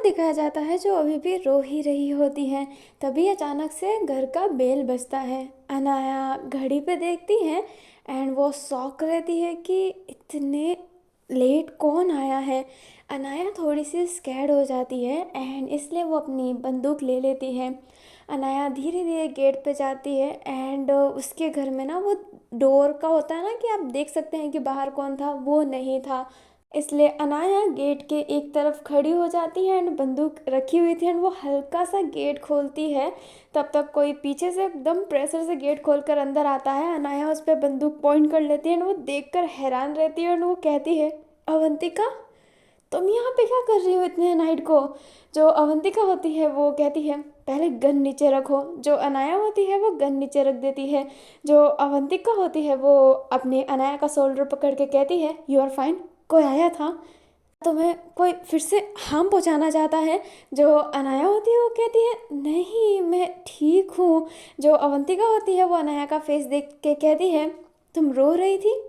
को दिखाया जाता है जो अभी भी रो ही रही होती हैं। तभी अचानक से घर का बेल बजता है। अनाया घड़ी पे देखती है एंड वो शॉक रहती है कि इतने लेट कौन आया है। अनाया थोड़ी सी स्कैर्ड हो जाती है एंड इसलिए वो अपनी बंदूक ले लेती है। अनाया धीरे धीरे गेट पे जाती है एंड उसके घर में ना वो डोर का होता है ना कि आप देख सकते हैं कि बाहर कौन था, वो नहीं था। इसलिए अनाया गेट के एक तरफ खड़ी हो जाती है एंड बंदूक रखी हुई थी एंड वो हल्का सा गेट खोलती है। तब तक कोई पीछे से एकदम प्रेशर से गेट खोलकर अंदर आता है। अनाया उस पर बंदूक पॉइंट कर लेती है एंड वो देखकर हैरान रहती है एंड वो कहती है, अवंतिका तुम यहाँ पे क्या कर रही हो इतने नाइट को। जो अवंतिका होती है वो कहती है, पहले गन नीचे रखो। जो अनाया होती है वो गन नीचे रख देती है। जो अवंतिका होती है वो अपने अनाया का शोल्डर पकड़ के कहती है, यू आर फाइन, कोई आया था, तुम्हें कोई फिर से हार्म पहुंचाना चाहता है। जो अनाया होती है वो कहती है, नहीं मैं ठीक हूँ। जो अवंतिका होती है वो अनाया का फेस देख के कहती है, तुम रो रही थी,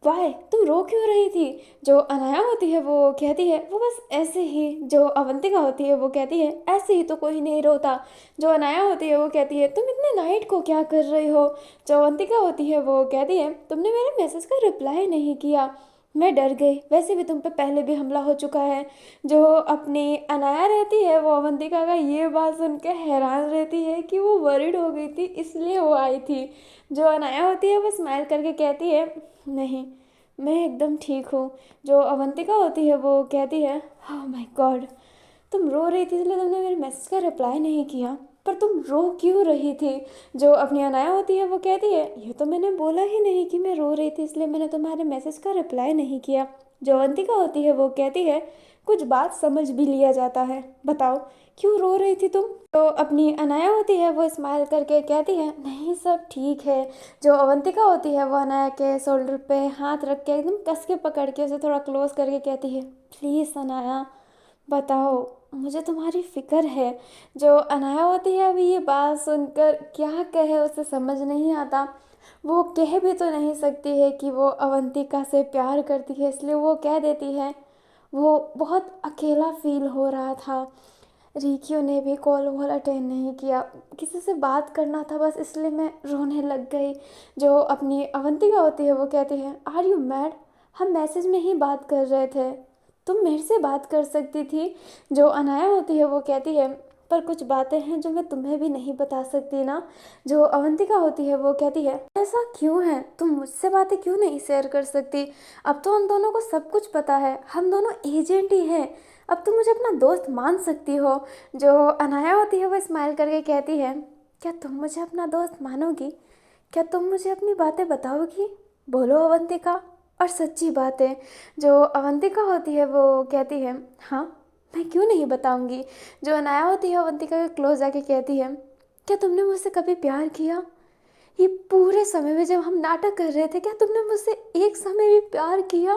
वाई तुम रो क्यों रही थी। जो अनाया होती है वो कहती है, वो बस ऐसे ही। जो अवंतिका होती है वो कहती है, ऐसे ही तो कोई नहीं रोता। जो अनाया होती है वो कहती है, तुम इतने नाइट को क्या कर रही हो। जो अवंतिका होती है वो कहती है, तुमने मेरे मैसेज का रिप्लाई नहीं किया, मैं डर गई, वैसे भी तुम पे पहले भी हमला हो चुका है। जो अपनी अनाया रहती है वो अवंतिका का ये बात सुन के हैरान रहती है कि वो वरिड हो गई थी इसलिए वो आई थी। जो अनाया होती है वो स्माइल करके कहती है, नहीं मैं एकदम ठीक हूँ। जो अवंतिका होती है वो कहती है, ओह माय गॉड, तुम रो रही थी इसलिए तुमने मेरे मैसेज का रिप्लाई नहीं किया, पर तुम रो क्यों रही थी। जो अपनी अनाया होती है वो कहती है, ये तो मैंने बोला ही नहीं कि मैं रो रही थी इसलिए मैंने तुम्हारे मैसेज का रिप्लाई नहीं किया। जो अवंतिका होती है वो कहती है, कुछ बात समझ भी लिया जाता है, बताओ क्यों रो रही थी तुम। तो अपनी अनाया होती है वो स्माइल करके कहती है, नहीं सब ठीक है। जो अवंतिका होती है वो अनाया के शोल्डर पे हाथ रख के एकदम कस के पकड़ के उसे थोड़ा क्लोज करके कहती है, प्लीज़ अनाया बताओ, मुझे तुम्हारी फिक्र है। जो अनाया होती है अभी ये बात सुनकर क्या कहे उसे समझ नहीं आता। वो कह भी तो नहीं सकती है कि वो अवंतिका से प्यार करती है, इसलिए वो कह देती है, वो बहुत अकेला फील हो रहा था, रिक्यू ने भी कॉल वॉल अटेंड नहीं किया, किसी से बात करना था बस इसलिए मैं रोने लग गई। जो अपनी अवंतिका होती है वो कहती है, आर यू मैड, हम मैसेज में ही बात कर रहे थे, तुम मेरे से बात कर सकती थी। जो अनाया होती है वो कहती है, पर कुछ बातें हैं जो मैं तुम्हें भी नहीं बता सकती ना। जो अवंतिका होती है वो कहती है, ऐसा क्यों है, तुम मुझसे बातें क्यों नहीं शेयर कर सकती, अब तो हम दोनों को सब कुछ पता है, हम दोनों एजेंट ही हैं, अब तुम मुझे अपना दोस्त मान सकती हो। जो अनाया होती है वो स्माइल करके कहती है, क्या तुम मुझे अपना दोस्त मानोगी, क्या तुम मुझे अपनी बातें बताओगी, बोलो अवंतिका, और सच्ची बातें। जो अवंतिका होती है वो कहती है, हाँ मैं क्यों नहीं बताऊंगी। जो अनाया होती है अवंतिका के क्लोज आके कहती है, क्या तुमने मुझसे कभी प्यार किया, ये पूरे समय में जब हम नाटक कर रहे थे क्या तुमने मुझसे एक समय भी प्यार किया,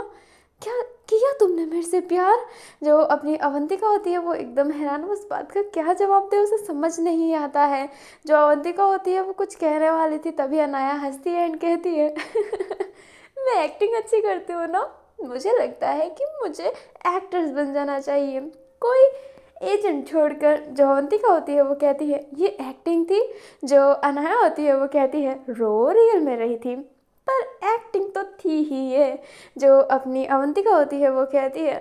क्या किया तुमने मेरे से प्यार। जो अपनी अवंतिका होती है वो एकदम हैरान, उस बात का क्या जवाब दे उसे समझ नहीं आता है। जो अवंतिका होती है वो कुछ कहने वाली थी तभी अनाया हंसती है एंड कहती है, मैं एक्टिंग अच्छी करती हूँ ना, मुझे लगता है कि मुझे एक्ट्रेस बन जाना चाहिए, कोई एजेंट छोड़कर। जो अवंतिका होती है वो कहती है, ये एक्टिंग थी। जो अनाया होती है वो कहती है, रो रियल में रही थी पर एक्टिंग तो थी ही ये। जो अपनी अवंतिका होती है वो कहती है,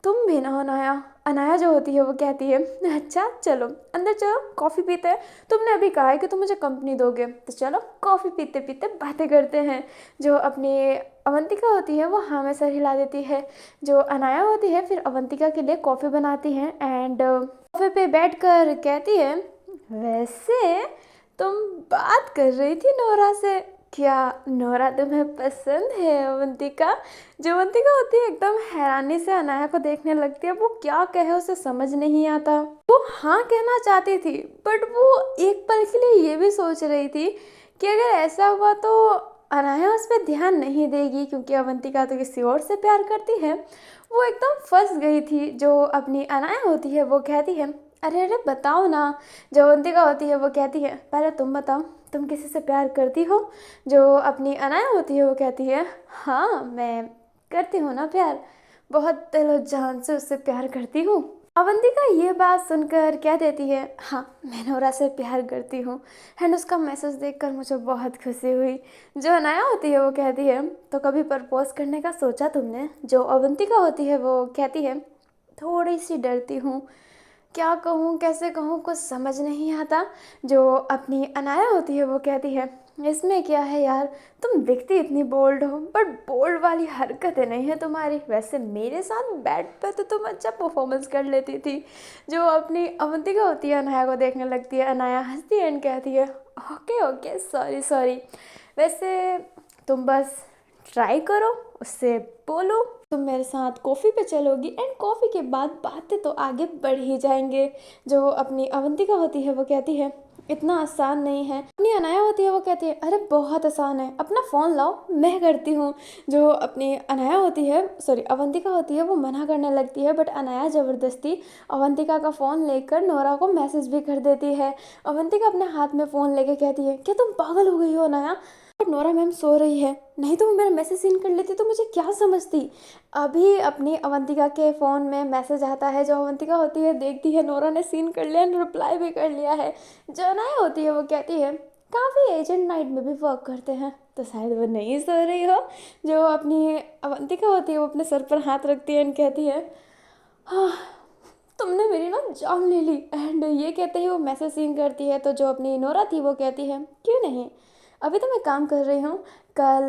तुम भी ना हो अनाया। अनाया जो होती है वो कहती है, अच्छा चलो अंदर चलो कॉफ़ी पीते हैं, तुमने अभी कहा है कि तुम मुझे कंपनी दोगे तो चलो कॉफ़ी पीते पीते बातें करते हैं। जो अपनी अवंतिका होती है वो हाँ में सर हिला देती है। जो अनाया होती है फिर अवंतिका के लिए कॉफ़ी बनाती है एंड कॉफ़ी पे बैठकर कहती है, वैसे तुम बात कर रही थी नोरा से, क्या नोरा तुम्हें पसंद है अवंतिका। जो अवंतिका होती है एकदम हैरानी से अनाया को देखने लगती है, वो क्या कहे उसे समझ नहीं आता। वो हाँ कहना चाहती थी बट वो एक पल के लिए ये भी सोच रही थी कि अगर ऐसा हुआ तो अनाया उस पर ध्यान नहीं देगी क्योंकि अवंतिका तो किसी और से प्यार करती है। वो एकदम फंस गई थी। जो अपनी अनाया होती है वो कहती है, अरे अरे बताओ ना। जो अवंतिका होती है वो कहती है, पहले तुम बताओ तुम किसी से प्यार करती हो। जो अपनी अनाया होती है वो कहती है, हाँ मैं करती हूँ ना प्यार, बहुत दिल और जान से उससे प्यार करती हूँ। अवंतिका ये बात सुनकर कह देती है, हाँ मैं नोरा से प्यार करती हूँ। एंड उसका मैसेज देखकर मुझे बहुत खुशी हुई। जो अनाया होती है वो कहती है, तो कभी प्रपोज करने का सोचा तुमने? जो अवंतिका होती है वो कहती है, थोड़ी सी डरती हूँ, क्या कहूँ कैसे कहूँ कुछ समझ नहीं आता। जो अपनी अनाया होती है वो कहती है, इसमें क्या है यार, तुम दिखती इतनी बोल्ड हो बट बोल्ड वाली हरकतें नहीं है तुम्हारी। वैसे मेरे साथ बैट पे तो तुम अच्छा परफॉर्मेंस कर लेती थी। जो अपनी अवंतिका होती है अनाया को देखने लगती है। अनाया हंसती है एंड कहती है, ओके ओके सॉरी सॉरी। वैसे तुम बस ट्राई करो, उससे बोलो तुम मेरे साथ कॉफ़ी पे चलोगी एंड कॉफ़ी के बाद बातें तो आगे बढ़ ही जाएंगे। जो अपनी अवंतिका होती है वो कहती है, इतना आसान नहीं है। अपनी अनाया होती है वो कहती है, अरे बहुत आसान है, अपना फ़ोन लाओ मैं करती हूँ। जो अपनी अनाया होती है सॉरी अवंतिका होती है वो मना करने लगती है, बट अनाया ज़बरदस्ती अवंतिका का फ़ोन लेकर नोरा को मैसेज भी कर देती है। अवंतिका अपने हाथ में फ़ोन लेके कहती है, क्या तुम पागल हो गई हो Anaya? But Nora ma'am so रही है, नहीं तो वो मेरा मैसेज सीन कर लेती तो मुझे क्या समझती। अभी अपनी अवंतिका के फ़ोन में मैसेज आता है। जो अवंतिका होती है देखती है नोरा ने सीन कर लिया, रिप्लाई भी कर लिया है। जो अनाया होती है वो कहती है, काफ़ी एजेंट नाइट में भी वर्क करते हैं, तो शायद वो नहीं सो रही हो। जो अपनी अवंतिका होती है वो अपने सर पर हाथ रखती है एंड कहती है, हाँ तुमने मेरी ना जान ले ली। एंड ये कहते ही वो मैसेज सीन करती है। तो जो अपनी नोरा थी वो कहती है, क्यों नहीं, अभी तो मैं काम कर रही हूँ, कल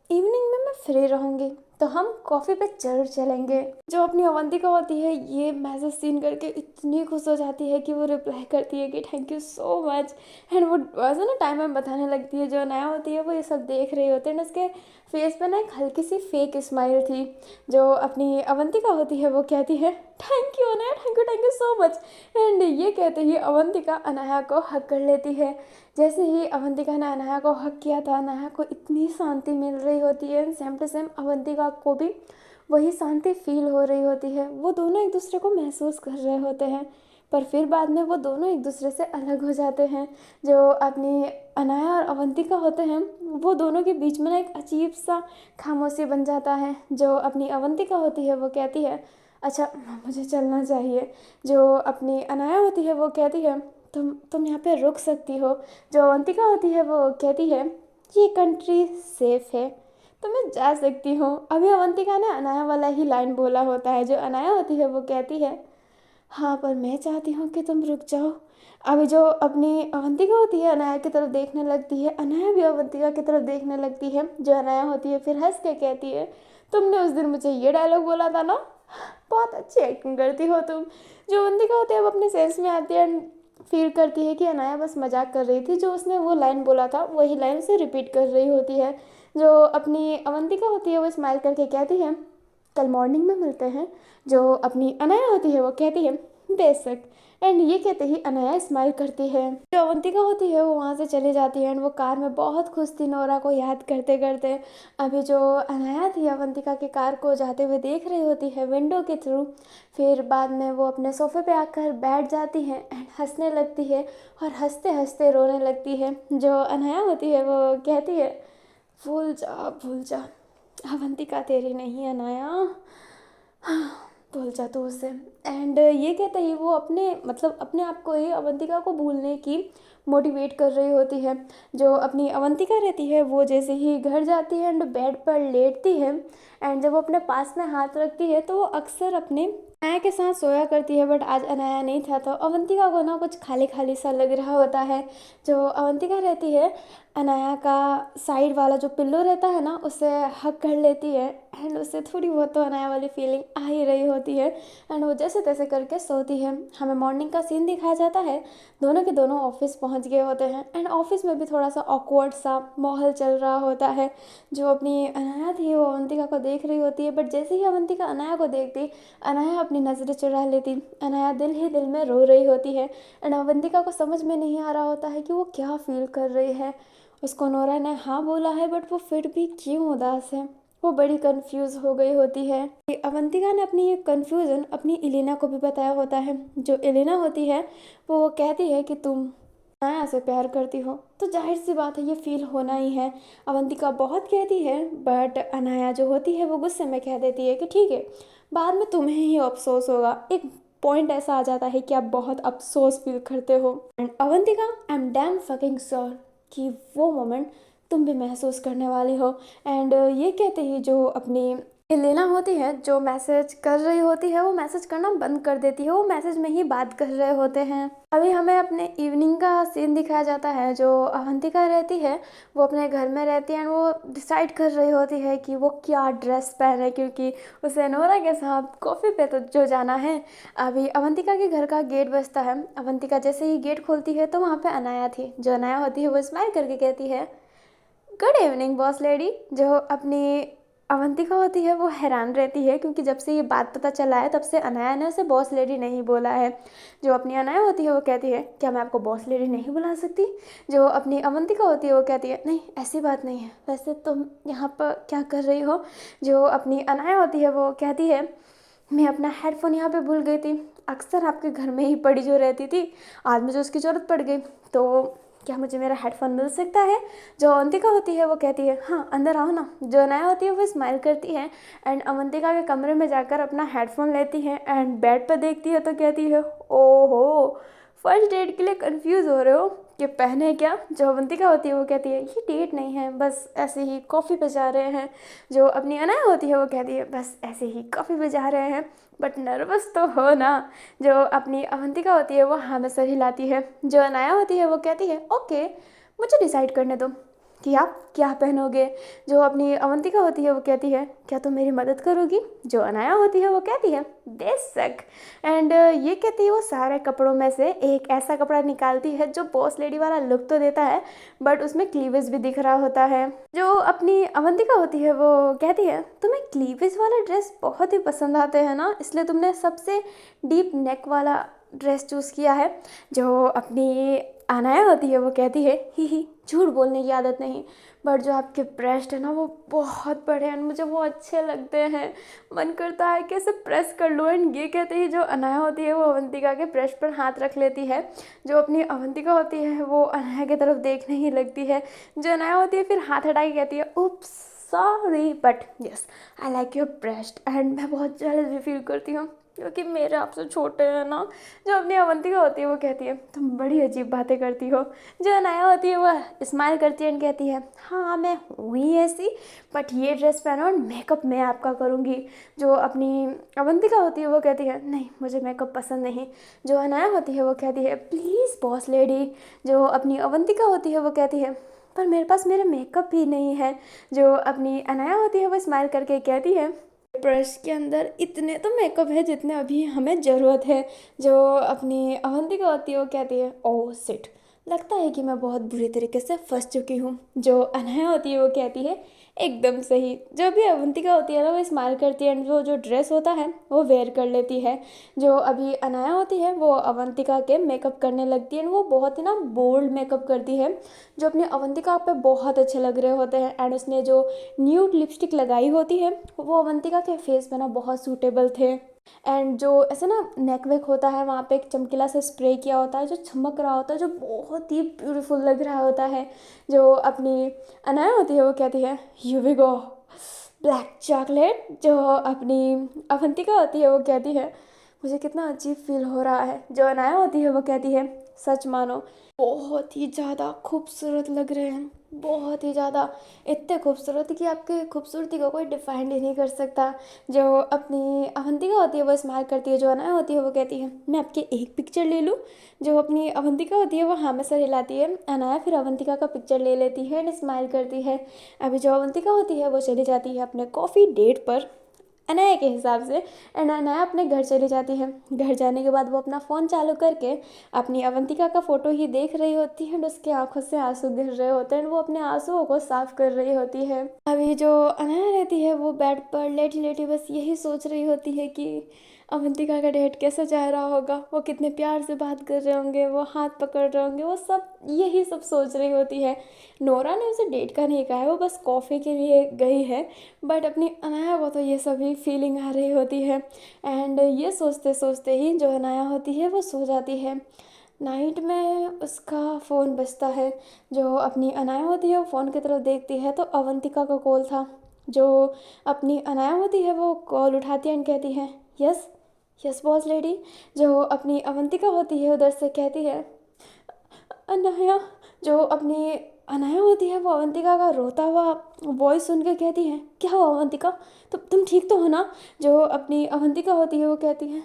इवनिंग में मैं फ्री रहूँगी, तो हम कॉफ़ी पे जरूर चलेंगे। जो अपनी अवंतिका होती है ये मैसेज सीन करके इतनी खुश हो जाती है कि वो रिप्लाई करती है कि thank you so much. And वो वैसे ना टाइम में बताने लगती है। जो नया होती है वो ये सब देख रही होती है, उसके फेस पे ना एक हल्की सी फेक स्माइल थी। जो अपनी अवंतिका होती है वो कहती है, thank you Anaya, thank you so much. And ये कहते ही अवंतिका अनाया को हक कर लेती है। जैसे ही अवंतिका ने अनाया को हक किया था, अनाया को इतनी शांति मिल रही होती है। सेम टू सेम अवंतिका को भी वही शांति फील हो रही होती है। वो दोनों एक दूसरे को महसूस कर रहे होते हैं, पर फिर बाद में वो दोनों एक दूसरे से अलग हो जाते हैं। जो अपनी अनाया और अवंतिका होते हैं वो दोनों के बीच में ना एक अजीब सा खामोशी बन जाता है। जो अपनी अवंतिका होती है वो कहती है, अच्छा मुझे चलना चाहिए। जो अपनी अनाया होती है वो कहती है, तुम यहाँ पे रुक सकती हो। जो अवंतिका होती है वो कहती है, ये कंट्री सेफ है तो मैं जा सकती हूँ। अभी अवंतिका ने अनाया वाला ही लाइन बोला होता है। जो अनाया होती है वो कहती है, हाँ पर मैं चाहती हूँ कि तुम रुक जाओ। अभी जो अपनी अवंतिका होती है अनाया की तरफ देखने लगती है, अनाया भी अवंतिका की तरफ देखने लगती है। जो अनाया होती है फिर हंस के कहती है, तुमने उस दिन मुझे ये डायलॉग बोला था ना, बहुत अच्छी एक्टिंग करती हो तुम। जो अवंतिका होती है वो अपने सेंस में आती है, फील करती है कि अनाया बस मजाक कर रही थी। जो उसने वो लाइन बोला था वही लाइन से रिपीट कर रही होती है। जो अपनी अवंतिका होती है वो स्माइल करके कहती है, कल मॉर्निंग में मिलते हैं। जो अपनी अनाया होती है वो कहती है, बेशक। एंड ये कहते ही अनाया स्माइल करती है। जो अवंतिका होती है वो वहाँ से चली जाती है एंड वो कार में बहुत खुश थी नोरा को याद करते करते। अभी जो अनाया थी अवंतिका की कार को जाते हुए देख रही होती है विंडो के थ्रू। फिर बाद में वो अपने सोफे पे आकर बैठ जाती है एंड हंसने लगती है और हंसते हंसते रोने लगती है। जो अनाया होती है वो कहती है, भूल जा अवंतिका तेरी नहीं अनाया, भूल जा तू उसे। एंड ये कहते ही वो अपने मतलब अपने आप को ही अवंतिका को भूलने की मोटिवेट कर रही होती है। जो अपनी अवंतिका रहती है वो जैसे ही घर जाती है एंड बेड पर लेटती है एंड जब वो अपने पास में हाथ रखती है तो वो अक्सर अपने अनाया के साथ सोया करती है। बट आज अनाया नहीं था तो अवंतिका को ना कुछ खाली खाली सा लग रहा होता है। जो अवंतिका रहती है अनाया का साइड वाला जो पिल्लो रहता है ना उसे हक कर लेती है एंड उससे थोड़ी बहुत तो अनाया वाली फीलिंग आ ही रही होती है एंड वो जैसे तैसे करके सोती है। हमें मॉर्निंग का सीन दिखाया जाता है, दोनों के दोनों ऑफिस पहुंच गए होते हैं एंड ऑफिस में भी थोड़ा सा ऑकवर्ड सा माहौल चल रहा होता है। जो अपनी अनाया थी वो अवंतिका को देख रही होती है, बट जैसे ही अवंतिका अनाया को देखती अनाया अपनी नज़रें चुरा लेती। अनाया दिल ही दिल में रो रही होती है एंड अवंतिका को समझ में नहीं आ रहा होता है कि वो क्या फील कर रही है। उसको नोरा ने हाँ बोला है बट वो फिर भी क्यों उदास है, वो बड़ी कंफ्यूज हो गई होती है। अवंतिका ने अपनी ये कंफ्यूजन अपनी एलिना को भी बताया होता है। जो एलिना होती है वो कहती है कि तुम अनाया से प्यार करती हो तो जाहिर सी बात है ये फील होना ही है। अवंतिका बहुत कहती है बट अनाया जो होती है वो गुस्से में कह देती है कि ठीक है बाद में तुम्हें ही अफसोस होगा, एक पॉइंट ऐसा आ जाता है कि आप बहुत अफसोस फील करते हो। And Avantika, I am damn fucking sure कि वो मोमेंट तुम भी महसूस करने वाली हो। एंड ये कहते ही जो अपनी लेना होती है, जो मैसेज कर रही होती है, वो मैसेज करना बंद कर देती है, वो मैसेज में ही बात कर रहे होते हैं। अभी हमें अपने इवनिंग का सीन दिखाया जाता है। जो अवंतिका रहती है वो अपने घर में रहती है, एंड वो डिसाइड कर रही होती है कि वो क्या ड्रेस पहने, क्योंकि उसे नोरा के साथ कॉफ़ी पे तो जो जाना है। अभी अवंतिका के घर का गेट बजता है। अवंतिका जैसे ही गेट खोलती है तो वहाँ पे अनाया थी। जो अनाया होती है वो स्माइल करके कहती है, गुड इवनिंग बॉस लेडी। जो अपनी अवंतिका होती है वो हैरान रहती है, क्योंकि जब से ये बात पता चला है तब से अनाया ने उसे बॉस लेडी नहीं बोला है। जो अपनी अनाया होती है वो कहती है, क्या मैं आपको बॉस लेडी नहीं बुला सकती? जो अपनी अवंतिका होती है वो कहती है, नहीं ऐसी बात नहीं है, वैसे तुम यहाँ पर क्या कर रही हो? जो अपनी अनाया होती है वो कहती है, मैं अपना हेडफोन यहाँ पे भूल गई थी, अक्सर आपके घर में ही पड़ी जो रहती थी, आज मुझे उसकी ज़रूरत पड़ गई, तो क्या मुझे मेरा हेडफोन मिल सकता है? जो अवंतिका होती है वो कहती है, हाँ अंदर आओ ना। जो अनाया होती है वो स्माइल करती है एंड अवंतिका के कमरे में जाकर अपना हेडफोन लेती है एंड बेड पर देखती है तो कहती है, ओहो, फर्स्ट डेट के लिए कंफ्यूज हो रहे हो कि पहने क्या? जो अवंतिका होती है वो कहती है, ये डेट नहीं है, बस ऐसे ही कॉफ़ी पे जा रहे हैं। जो अपनी अनाया होती है वो कहती है, बस ऐसे ही कॉफ़ी पे जा रहे हैं, बट नर्वस तो हो ना? जो अपनी अवंतिका होती है वो हाँ में सर हिलाती है। जो अनाया होती है वो कहती है, ओके मुझे डिसाइड करने दो कि आप क्या पहनोगे। जो अपनी अवंतिका होती है वो कहती है, क्या तुम मेरी मदद करोगी? जो अनाया होती है वो कहती है, बेशक। एंड ये कहती है वो सारे कपड़ों में से एक ऐसा कपड़ा निकालती है जो बॉस लेडी वाला लुक तो देता है बट उसमें क्लीवेज भी दिख रहा होता है। जो अपनी अवंतिका होती है वो कहती है, तुम्हें क्लीवेज वाला ड्रेस बहुत ही पसंद आते हैं ना, इसलिए तुमने सबसे डीप नेक वाला ड्रेस चूज़ किया है। जो अपनी अनाया होती है वो कहती है, ही झूठ बोलने की आदत नहीं, बट जो आपके ब्रेस्ट है ना वो बहुत बड़े हैं, मुझे वो अच्छे लगते हैं, मन करता है कि इसे प्रेस कर लो। एंड ये कहते ही जो अनाया होती है वो अवंतिका के ब्रेस्ट पर हाथ रख लेती है। जो अपनी अवंतिका होती है वो अनाया की तरफ देखने ही लगती है। जो अनाया होती है फिर हाथ हटा के कहती है, oops sorry but yes I like your breast, and मैं बहुत जेलस भी फील करती हूँ क्योंकि मेरे आपसे छोटे हैं ना। जो अपनी अवंतिका होती है वो कहती है, तुम बड़ी अजीब बातें करती हो। जो अनाया होती है वो स्माइल करती है एंड कहती है, हाँ मैं हूँ ही ऐसी, बट ये ड्रेस पहनो और मेकअप मैं आपका करूँगी। जो अपनी अवंतिका होती है वो कहती है, नहीं मुझे मेकअप पसंद नहीं। जो अनाया होती है वो कहती है, प्लीज़ बॉस लेडी। जो अपनी अवंतिका होती है वो कहती है, पर मेरे पास मेरा मेकअप भी नहीं है। जो अपनी अनाया होती है वो स्माइल करके कहती है, पर्स के अंदर इतने तो मेकअप है जितने अभी हमें ज़रूरत है। जो अपनी अवंतिका होती है वो कहती है, ओह सिट, लगता है कि मैं बहुत बुरी तरीके से फंस चुकी हूँ। जो अनाया होती है वो कहती है, एकदम सही। जो भी अवंतिका होती है ना वो स्माइल करती है एंड वो जो ड्रेस होता है वो वेयर कर लेती है। जो अभी अनाया होती है वो अवंतिका के मेकअप करने लगती है एंड वो बहुत ही ना बोल्ड मेकअप करती है जो अपनी अवंतिका पे बहुत अच्छे लग रहे होते हैं। एंड उसने जो न्यूड लिपस्टिक लगाई होती है वो अवंतिका के फेस पे ना बहुत सूटेबल थे। एंड जो ऐसे ना नेक वेक होता है वहाँ पे एक चमकीला से स्प्रे किया होता है जो चमक रहा होता है, जो बहुत ही ब्यूटीफुल लग रहा होता है। जो अपनी अनाया होती है वो कहती है, you we go black chocolate. जो अपनी अवंतिका होती है वो कहती है, मुझे कितना अजीब फील हो रहा है। जो अनाया होती है वो कहती है, सच मानो बहुत ही ज़्यादा खूबसूरत लग रहे हैं, बहुत ही ज़्यादा, इतने खूबसूरत कि आपकी खूबसूरती को कोई डिफाइन ही नहीं कर सकता। जो अपनी अवंतिका होती है वो स्माइल करती है। जो अनाया होती है वो कहती है, मैं आपकी एक पिक्चर ले लूँ। जो अपनी अवंतिका होती है वो हाँ में सर हिलाती है। अनाया फिर अवंतिका का पिक्चर ले लेती है एंड स्माइल करती है। अभी जो अवंतिका होती है वो चली जाती है अपने कॉफ़ी डेट पर अनाया के हिसाब से, एंड अनाया अपने घर चली जाती है। घर जाने के बाद वो अपना फ़ोन चालू करके अपनी अवंतिका का फ़ोटो ही देख रही होती है एंड उसकी आंखों से आंसू गिर रहे होते हैं। वो अपने आंसुओं को साफ कर रही होती है। अभी जो अनाया रहती है वो बेड पर लेटी लेटी बस यही सोच रही होती है कि अवंतिका का डेट कैसा जा रहा होगा, वो कितने प्यार से बात कर रहे होंगे, वो हाथ पकड़ रहे होंगे, वो सब यही सब सोच रही होती है। नोरा ने उसे डेट का नहीं कहा है, वो बस कॉफ़ी के लिए गई है, बट अपनी अनाया को तो ये सभी फीलिंग आ रही होती है। एंड ये सोचते सोचते ही जो अनाया होती है वो सो जाती है। नाइट में उसका फ़ोन बजता है। जो अपनी अनाया होती है वो फ़ोन की तरफ देखती है तो अवंतिका का कॉल था। जो अपनी अनाया होती है वो कॉल उठाती है एंड कहती है, यस यस बॉस लेडी। जो अपनी अवंतिका होती है उधर से कहती है, अनाया। जो अपनी अनाया होती है वो अवंतिका का रोता हुआ वॉइस सुन के कहती है, क्या हुआ अवंतिका, तुम ठीक तो हो ना। जो अपनी अवंतिका होती है वो कहती है,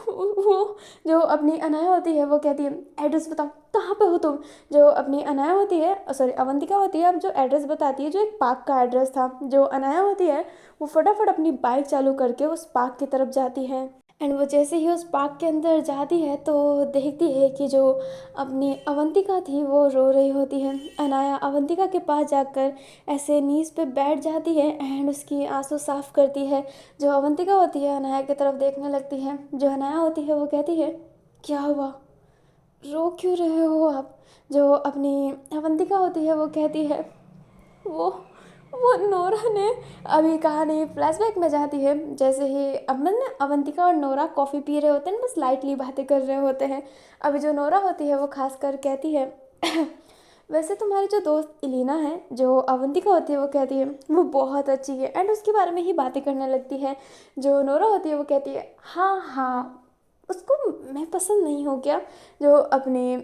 वो जो अपनी अनाया होती है वो कहती है, एड्रेस बताओ कहाँ पे हो तुम। जो अपनी अनाया होती है, सॉरी अवंतिका होती है, अब जो एड्रेस बताती है जो एक पार्क का एड्रेस था। जो अनाया होती है वो फटाफट अपनी बाइक चालू करके उस पार्क की तरफ जाती है। एंड वो जैसे ही उस पार्क के अंदर जाती है तो देखती है कि जो अपनी अवंतिका थी वो रो रही होती है। अनाया अवंतिका के पास जाकर ऐसे नीज़ पे बैठ जाती है एंड उसकी आंसू साफ करती है। जो अवंतिका होती है अनाया की तरफ देखने लगती है। जो अनाया होती है वो कहती है, क्या हुआ, रो क्यों रहे हो आप। जो अपनी अवंतिका होती है वो कहती है, वो वो नोरा ने, अभी कहानी फ्लैशबैक में जाती है। जैसे ही अमन अवंतिका और नोरा कॉफ़ी पी रहे होते हैं, बस लाइटली बातें कर रहे होते हैं। अभी जो नोरा होती है वो खास कर कहती है, वैसे तुम्हारी जो दोस्त इलीना है, जो अवंतिका होती है वो कहती है वो बहुत अच्छी है एंड उसके बारे में ही बातें करने लगती है। जो नोरा होती है वो कहती है, हाँ हाँ, उसको मैं पसंद नहीं हूँ क्या। जो अपनी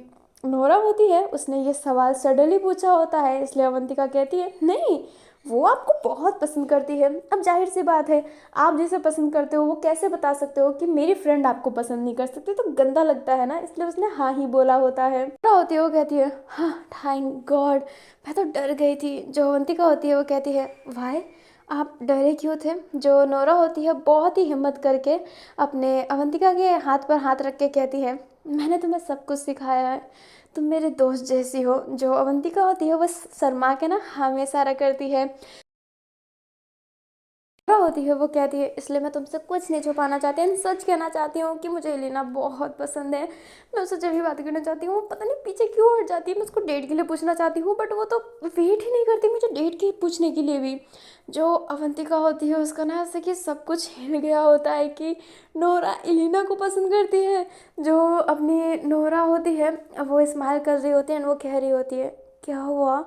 नोरा होती है उसने ये सवाल सडनली पूछा होता है, इसलिए अवंतिका कहती है, नहीं, वो आपको बहुत पसंद करती है। अब जाहिर सी बात है, आप जिसे पसंद करते हो वो कैसे बता सकते हो कि मेरी फ्रेंड आपको पसंद नहीं कर सकती, तो गंदा लगता है ना, इसलिए उसने हाँ ही बोला होता है। नोरा होती है वो कहती है, हाँ थैंक गॉड, मैं तो डर गई थी। जो अवंतिका होती है वो कहती है, वाई, आप डरे क्यों थे। जो नोरा होती है बहुत ही हिम्मत करके अपने अवंतिका के हाथ पर हाथ रख के कहती है, मैंने तुम्हें सब कुछ सिखाया है, तुम मेरे दोस्त जैसी हो। जो अवंतिका होती है वो शर्मा के ना हाँ इशारा करती है। होती है वो कहती है, इसलिए मैं तुमसे कुछ नहीं छुपाना चाहती, सच कहना चाहती हूँ कि मुझे एलिना बहुत पसंद है। मैं उससे जब भी बात करना चाहती हूँ पता नहीं पीछे क्यों हट जाती है। मैं उसको डेट के लिए पूछना चाहती हूँ बट वो तो वेट ही नहीं करती मुझे डेट के पूछने के लिए भी। जो अवंतिका होती है उसका ना ऐसे कि सब कुछ हिल गया होता है कि नोरा एलिना को पसंद करती है। जो अपनी नोरा होती है वो स्माइल कर रही होती है और वो कह रही होती है, क्या हुआ,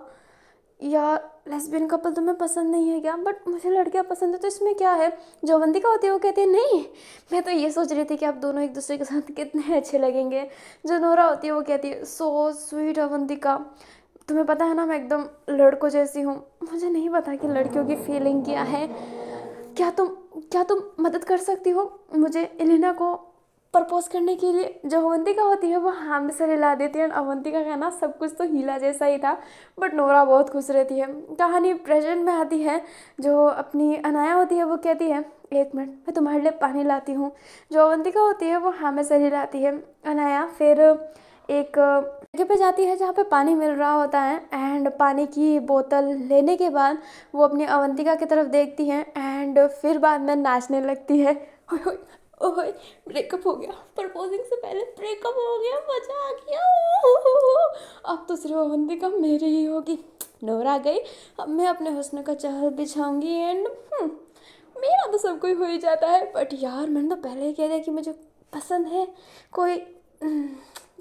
या लेस्बियन कपल तुम्हें पसंद नहीं है क्या, बट मुझे लड़कियां पसंद है तो इसमें क्या है। जो अवंतिका होती है वो कहती है, नहीं, मैं तो ये सोच रही थी कि आप दोनों एक दूसरे के साथ कितने अच्छे लगेंगे। जो नोरा होती है वो कहती है, सो स्वीट अवंतिका, तुम्हें पता है ना मैं एकदम लड़कों जैसी हूँ, मुझे नहीं पता कि लड़कियों की फीलिंग क्या है। क्या तुम क्या तुम मदद कर सकती हो मुझे एलिना को प्रपोज करने के लिए। जो अवंतिका होती है वो हाँ में सर हिला देती है। अवंतिका का ना सब कुछ तो हीला जैसा ही था बट नोरा बहुत खुश रहती है। कहानी प्रेजेंट में आती है। जो अपनी अनाया होती है वो कहती है, एक मिनट मैं तुम्हारे लिए पानी लाती हूँ। जो अवंतिका होती है वो हाँ में सर हिलाती है। अनाया फिर एक जगह पे जाती है जहाँ पे पानी मिल रहा होता है एंड पानी की बोतल लेने के बाद वो अपनी अवंतिका की तरफ देखती है एंड फिर बाद में नाचने लगती है। ओए, ब्रेकअप हो गया, प्रपोजिंग से पहले ब्रेकअप हो गया, मजा आ गया। अब तो सिर्फ अवंतिका मेरी ही होगी। नोरा गई, अब मैं अपने हुस्न का चहल बिछाऊंगी एंड मेरा तो सब कोई हो ही जाता है। बट यार मैंने तो पहले ही कह दिया कि मुझे पसंद है कोई।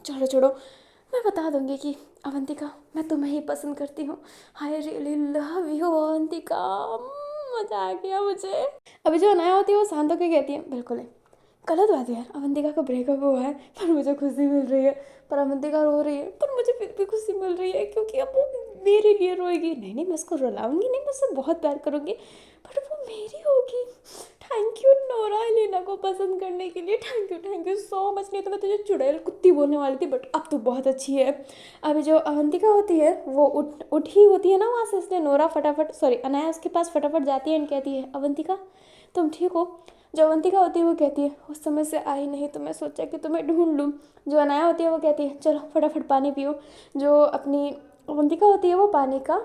चलो छोड़ो, मैं बता दूंगी कि अवंतिका मैं तुम्हें ही पसंद करती हूँ। I really love you Avantika. मजा आ गया मुझे। अभी जो अनाया होती है वो शांत होकर कहती है, बिल्कुल है, गलत बात है यार, अवंतिका का ब्रेकअप हुआ है पर मुझे खुशी मिल रही है, पर अवंतिका रो रही है पर मुझे फिर भी खुशी मिल रही है क्योंकि अब वो मेरे लिए रोएगी। नहीं नहीं, मैं उसको रुलाऊंगी नहीं, मैं उससे बहुत प्यार करूंगी बट वो मेरी होगी। थैंक यू नोरा एलिना को पसंद करने के लिए, थैंक यू सो मच। नहीं तो मैं तुझे चुड़ैल कुत्ती बोलने वाली थी बट अब तो बहुत अच्छी है। अभी जो अवंतिका होती है वो उठ ही होती है ना वहाँ से, इसलिए नोरा फटाफट, सॉरी अनाया उसके पास फटाफट जाती है एंड कहती है, अवंतिका तुम ठीक हो। जो अवंतिका होती है वो कहती है, उस समय से आई नहीं तो मैं सोचा कि तुम्हें ढूंढ लूँ। जो अनाया होती है वो कहती है, चलो फटाफट पानी पियो। जो अपनी अवंतिका होती है वो पानी का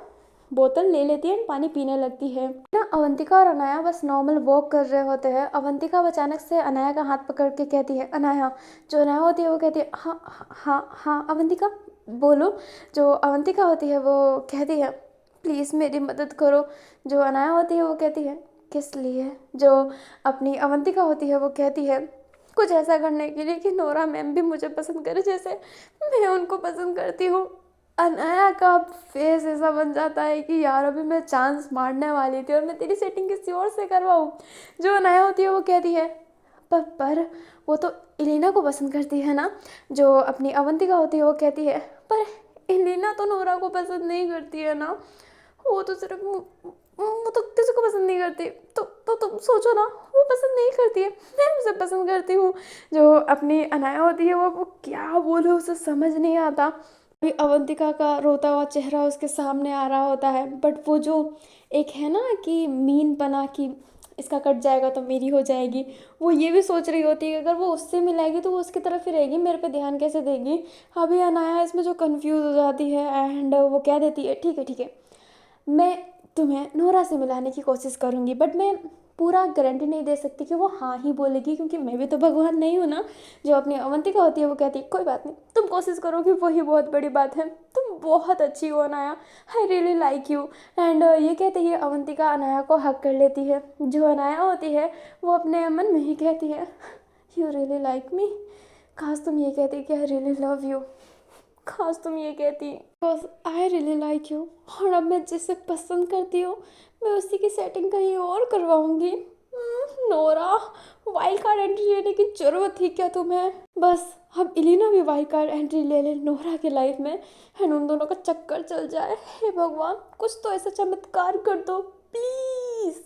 बोतल ले लेती है, पानी पीने लगती है ना। अवंतिका और अनाया बस नॉर्मल वॉक कर रहे होते हैं। अवंतिका अचानक से अनाया का हाथ पकड़ के कहती है, अनाया। जो अनाया होती है वो कहती है, हाँ हाँ हाँ हाँ अवंतिका बोलो। जो अवंतिका होती है वो कहती है, प्लीज़ मेरी मदद करो। जो अनाया होती है वो कहती है, किस लिए। जो अपनी अवंतिका होती है वो कहती है, कुछ ऐसा करने के लिए कि नोरा मैम भी मुझे पसंद करे जैसे मैं उनको पसंद करती हूँ। अनाया का फेस ऐसा बन जाता है कि यार अभी मैं चांस मारने वाली थी और मैं तेरी सेटिंग किसी और से करवाऊँ। जो अनाया होती है वो कहती है, पर वो तो इलिना को पसंद करती है ना। जो अपनी अवंतिका होती है वो कहती है पर इलिना तो नोरा को पसंद नहीं करती है ना, वो तो सिर्फ वो तो किसी को पसंद नहीं करती। तो तुम सोचो ना, वो पसंद नहीं करती है, मैं उसे पसंद करती हूँ। जो अपनी अनाया होती है वो क्या बोले उसे समझ नहीं आता। अभी अवंतिका का रोता हुआ चेहरा उसके सामने आ रहा होता है, बट वो जो एक है ना कि मीन पना की इसका कट जाएगा तो मेरी हो जाएगी, वो ये भी सोच रही होती है कि अगर वो उससे मिलाएगी तो वो उसकी तरफ ही रहेगी, मेरे पे ध्यान कैसे देगी। अभी अनाया इसमें जो कंफ्यूज हो जाती है एंड वो कह देती है ठीक है ठीक है, मैं तुम्हें नोरा से मिलाने की कोशिश करूँगी, बट मैं पूरा गारंटी नहीं दे सकती कि वो हाँ ही बोलेगी, क्योंकि मैं भी तो भगवान नहीं हूँ ना। जो अपनी अवंतिका होती है वो कहती है कोई बात नहीं, तुम कोशिश करोगी वही बहुत बड़ी बात है, तुम बहुत अच्छी हो Anaya, I really like you. And ये कहते ही अवंतिका अनाया को हक कर लेती है। जो अनाया होती है वो अपने मन में ही कहती है यू रियली लाइक मी, खास तुम ये कहती कि आई रियली लव यू, खास तुम ये कहती because I really like you, और अब मैं जिसे पसंद करती हूँ मैं उसी की सेटिंग कहीं और करवाऊंगी। नोरा, वाइल्ड कार्ड एंट्री लेने की जरूरत थी क्या तुम्हें? बस अब इलिना भी वाइल्ड कार्ड एंट्री ले ले नोरा के लाइफ में एंड उन दोनों का चक्कर चल जाए। हे भगवान, कुछ तो ऐसा चमत्कार कर दो प्लीज।